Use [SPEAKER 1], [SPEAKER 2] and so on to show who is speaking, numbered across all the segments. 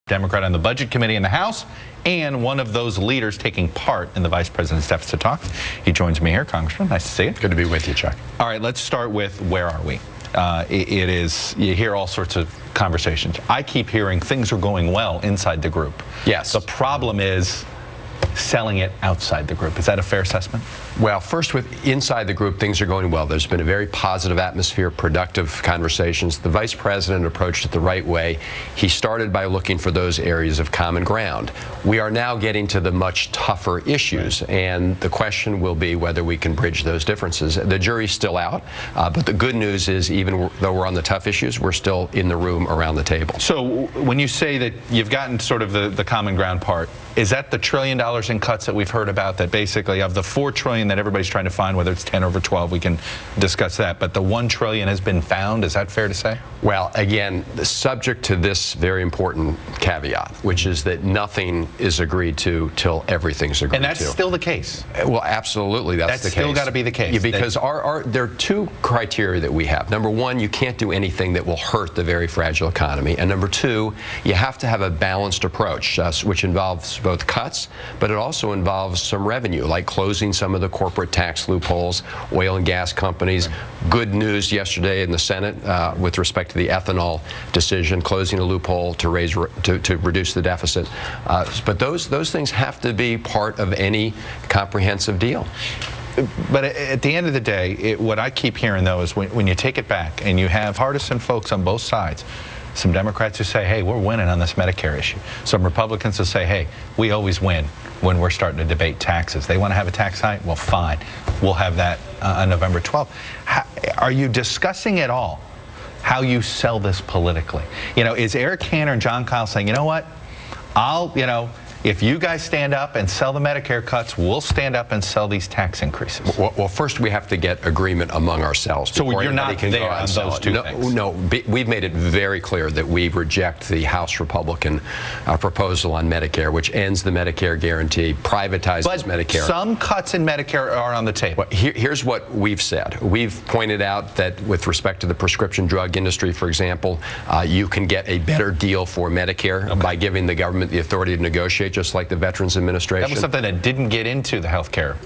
[SPEAKER 1] Democrat on the Budget Committee in the House, and one of those leaders taking part in the Vice President's deficit talk. He joins me here. Congressman, nice to see you.
[SPEAKER 2] Good to be with you, Chuck.
[SPEAKER 1] All right, let's start with where are we? It is, you hear all sorts of conversations. I keep hearing things are going well inside the group.
[SPEAKER 2] Yes.
[SPEAKER 1] The problem is selling it outside the group. Is that a fair assessment?
[SPEAKER 2] Well, first, with inside the group, things are going well. There's been a very positive atmosphere, productive conversations. The Vice President approached it the right way. He started by looking for those areas of common ground. We are now getting to the much tougher issues, and the question will be whether we can bridge those differences. The jury's still out, but the good news is, even though we're on the tough issues, we're still in the room around the table.
[SPEAKER 1] So when you say that you've gotten sort of the common ground part, is that the $1 trillion in cuts that we've heard about, that basically of the $4 trillion that everybody's trying to find, whether it's 10 over 12, we can discuss that, but the $1 trillion has been found? Is that fair to say?
[SPEAKER 2] Well, again, subject to this very important caveat, which is that nothing is agreed to till everything's agreed to.
[SPEAKER 1] And that's still the case?
[SPEAKER 2] Well, absolutely, that's the case.
[SPEAKER 1] That's still got to be the case.
[SPEAKER 2] Yeah, because there are two criteria that we have. Number one, you can't do anything that will hurt the very fragile economy. And number two, you have to have a balanced approach, which involves both cuts, but it also involves some revenue, like closing some of the corporate tax loopholes, oil and gas companies. Right. Good news yesterday in the Senate with respect to the ethanol decision, closing a loophole to reduce the deficit. But those things have to be part of any comprehensive deal.
[SPEAKER 1] But at the end of the day, what I keep hearing, though, is when you take it back and you have partisan folks on both sides, some Democrats who say, hey, we're winning on this Medicare issue. Some Republicans who say, hey, we always win when we're starting to debate taxes. They want to have a tax hike? Well, fine. We'll have that on November 12th. Are you discussing at all how you sell this politically? You know, is Eric Cantor and John Kyle saying, you know what, if you guys stand up and sell the Medicare cuts, we'll stand up and sell these tax increases?
[SPEAKER 2] Well, first we have to get agreement among ourselves.
[SPEAKER 1] So you're not there on those two things?
[SPEAKER 2] No, we've made it very clear that we reject the House Republican proposal on Medicare, which ends the Medicare guarantee, privatizes Medicare.
[SPEAKER 1] Some cuts in Medicare are on the table.
[SPEAKER 2] Well, here's what we've said. We've pointed out that with respect to the prescription drug industry, for example, you can get a better deal for Medicare by giving the government the authority to negotiate, just like the Veterans Administration.
[SPEAKER 1] That was something that didn't get into the health care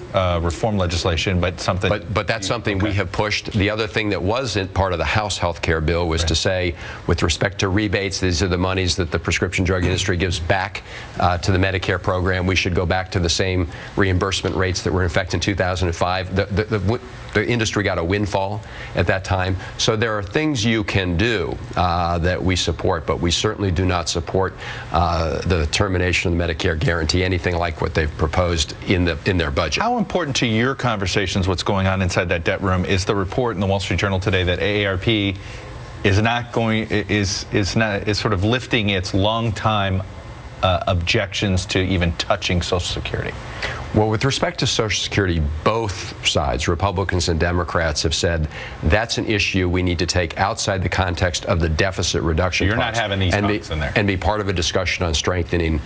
[SPEAKER 1] reform legislation, but something...
[SPEAKER 2] But that's something we have pushed. The other thing that wasn't part of the House health care bill was to say, with respect to rebates, these are the monies that the prescription drug industry gives back to the Medicare program. We should go back to the same reimbursement rates that were in effect in 2005. The industry got a windfall at that time. So there are things you can do that we support, but we certainly do not support the termination of the Medicare guarantee, anything like what they've proposed in their budget.
[SPEAKER 1] How important to your conversations, what's going on inside that debt room, is the report in the Wall Street Journal today that AARP is sort of lifting its long-time objections to even touching Social Security?
[SPEAKER 2] Well, with respect to Social Security, both sides, Republicans and Democrats, have said that's an issue we need to take outside the context of the deficit reduction.
[SPEAKER 1] So you're not having these talks in there.
[SPEAKER 2] And be part of a discussion on strengthening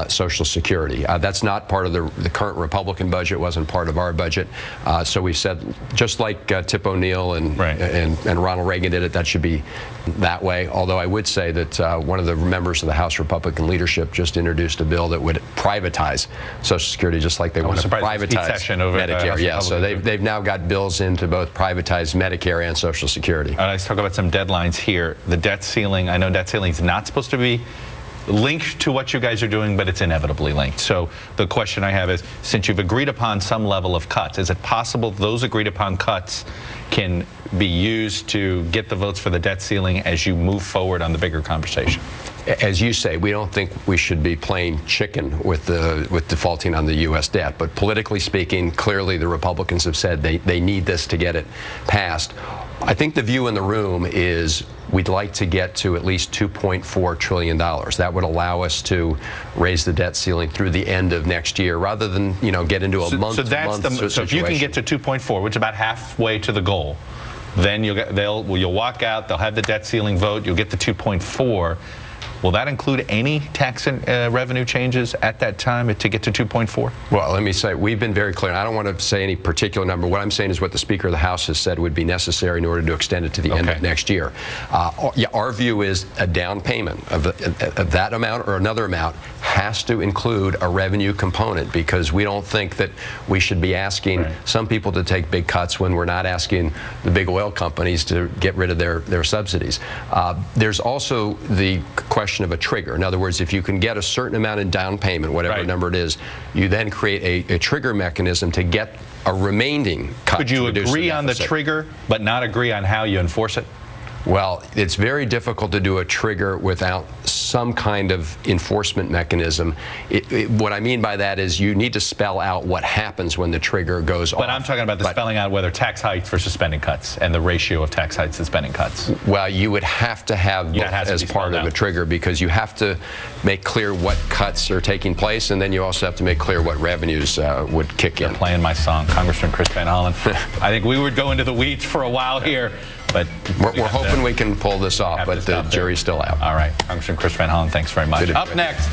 [SPEAKER 2] Social Security. That's not part of the current Republican budget, wasn't part of our budget. So we said, just like Tip O'Neill and Ronald Reagan did it, that should be that way. Although I would say that one of the members of the House Republican leadership just introduced a bill that would privatize Social Security, just like they want to privatize Medicare. Yeah, so they've now got bills in to both privatize Medicare and Social Security.
[SPEAKER 1] All right, let's talk about some deadlines here. The debt ceiling, I know debt ceiling is not supposed to be linked to what you guys are doing, but it's inevitably linked. So the question I have is, since you've agreed upon some level of cuts, is it possible those agreed upon cuts can be used to get the votes for the debt ceiling as you move forward on the bigger conversation?
[SPEAKER 2] As you say, we don't think we should be playing chicken with defaulting on the U.S. debt. But politically speaking, clearly the Republicans have said they need this to get it passed. I think the view in the room is we'd like to get to at least $2.4 trillion. That would allow us to raise the debt ceiling through the end of next year, rather than get into a month-to-month situation.
[SPEAKER 1] So if you can get to 2.4, which is about halfway to the goal, then you'll walk out. They'll have the debt ceiling vote. You'll get the 2.4. Will that include any tax and revenue changes at that time to get to 2.4?
[SPEAKER 2] Well, let me say, we've been very clear. I don't want to say any particular number. What I'm saying is what the Speaker of the House has said would be necessary in order to extend it to the end of next year. Our view is a down payment of that amount or another amount has to include a revenue component, because we don't think that we should be asking some people to take big cuts when we're not asking the big oil companies to get rid of their subsidies. There's also the question of a trigger. In other words, if you can get a certain amount in down payment, whatever number it is, you then create a trigger mechanism to get a remaining cut.
[SPEAKER 1] Could you agree on the trigger but not agree on how you enforce it?
[SPEAKER 2] Well, it's very difficult to do a trigger without some kind of enforcement mechanism. What I mean by that is you need to spell out what happens when the trigger goes off.
[SPEAKER 1] But I'm talking about the spelling out whether tax hikes versus spending cuts and the ratio of tax hikes and spending cuts.
[SPEAKER 2] Well, you would have to have both as part of a trigger, because you have to make clear what cuts are taking place, and then you also have to make clear what revenues would kick in.
[SPEAKER 1] You're playing my song, Congressman Chris Van Hollen. I think we would go into the weeds for a while here. But
[SPEAKER 2] we're hoping we can pull this off, but the jury's still out.
[SPEAKER 1] All right. Congressman Chris Van Hollen, thanks very much. Up next.